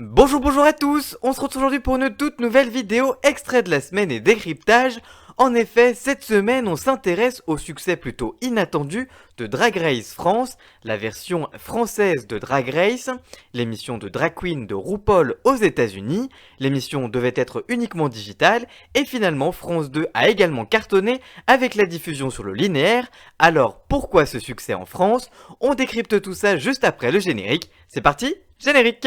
Bonjour à tous, on se retrouve aujourd'hui pour une toute nouvelle vidéo extrait de la semaine et décryptage. En effet, cette semaine, on s'intéresse au succès plutôt inattendu de Drag Race France, la version française de Drag Race, l'émission de Drag Queen de RuPaul aux États-Unis. L'émission devait être uniquement digitale et finalement France 2 a également cartonné avec la diffusion sur le linéaire. Alors pourquoi ce succès en France? On décrypte tout ça juste après le générique. C'est parti, générique!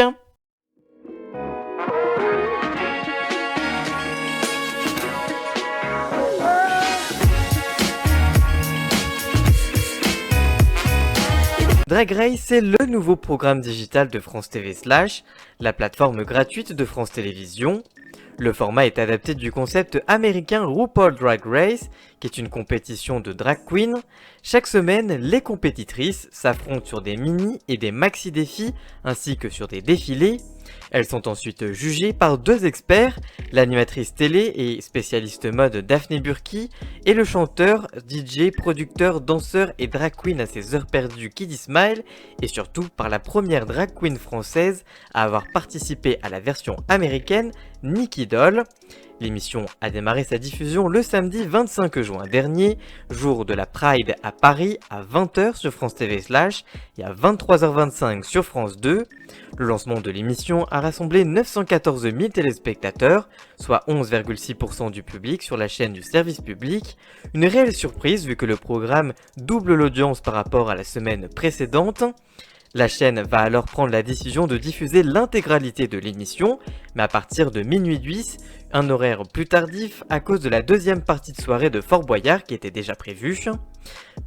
Drag Race, c'est le nouveau programme digital de France TV /, la plateforme gratuite de France Télévisions. Le format est adapté du concept américain RuPaul Drag Race, qui est une compétition de drag queen. Chaque semaine, les compétitrices s'affrontent sur des mini et des maxi défis, ainsi que sur des défilés. Elles sont ensuite jugées par deux experts, l'animatrice télé et spécialiste mode Daphné Burki et le chanteur, DJ, producteur, danseur et drag queen à ses heures perdues Kiddy Smile, et surtout par la première drag queen française à avoir participé à la version américaine, Nicky Doll. L'émission a démarré sa diffusion le samedi 25 juin dernier, jour de la Pride à Paris à 20h sur France TV / et à 23h25 sur France 2. Le lancement de l'émission a rassemblé 914 000 téléspectateurs, soit 11,6% du public sur la chaîne du service public. Une réelle surprise vu que le programme double l'audience par rapport à la semaine précédente. La chaîne va alors prendre la décision de diffuser l'intégralité de l'émission, mais à partir de minuit 10, un horaire plus tardif à cause de la deuxième partie de soirée de Fort Boyard qui était déjà prévue.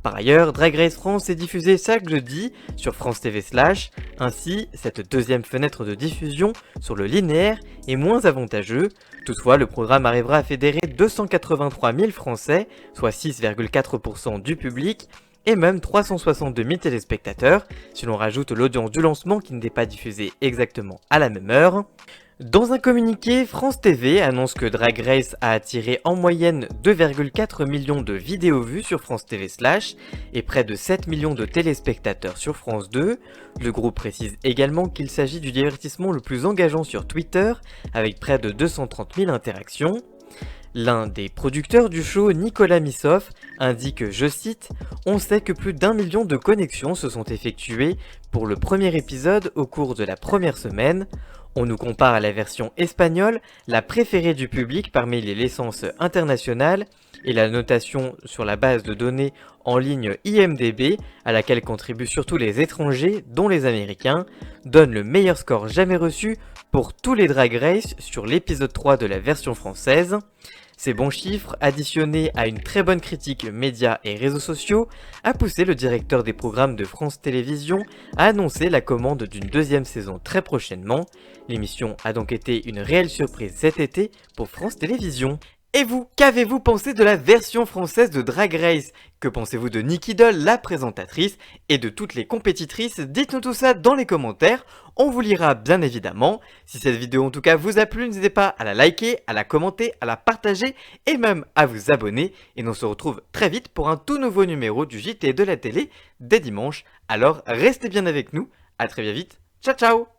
Par ailleurs, Drag Race France est diffusé chaque jeudi sur France TV /, ainsi cette deuxième fenêtre de diffusion sur le linéaire est moins avantageux. Toutefois, le programme arrivera à fédérer 283 000 Français, soit 6,4% du public, et même 362 000 téléspectateurs, si l'on rajoute l'audience du lancement qui n'était pas diffusée exactement à la même heure. Dans un communiqué, France TV annonce que Drag Race a attiré en moyenne 2,4 millions de vidéos vues sur France TV / et près de 7 millions de téléspectateurs sur France 2. Le groupe précise également qu'il s'agit du divertissement le plus engageant sur Twitter, avec près de 230 000 interactions. L'un des producteurs du show, Nicolas Missoff, indique, je cite, « On sait que plus d'1 million de connexions se sont effectuées pour le premier épisode au cours de la première semaine. On nous compare à la version espagnole, la préférée du public parmi les licences internationales, et la notation sur la base de données en ligne IMDb, à laquelle contribuent surtout les étrangers, dont les Américains, donne le meilleur score jamais reçu pour tous les Drag Race sur l'épisode 3 de la version française. » Ces bons chiffres, additionnés à une très bonne critique médias et réseaux sociaux, a poussé le directeur des programmes de France Télévisions à annoncer la commande d'une deuxième saison très prochainement. L'émission a donc été une réelle surprise cet été pour France Télévisions. Et vous, qu'avez-vous pensé de la version française de Drag Race? Que pensez-vous de Nicky Doll, la présentatrice, et de toutes les compétitrices? Dites-nous tout ça dans les commentaires, on vous lira bien évidemment. Si cette vidéo en tout cas vous a plu, n'hésitez pas à la liker, à la commenter, à la partager et même à vous abonner. Et on se retrouve très vite pour un tout nouveau numéro du JT de la télé dès dimanche. Alors restez bien avec nous, à très bien vite, ciao ciao!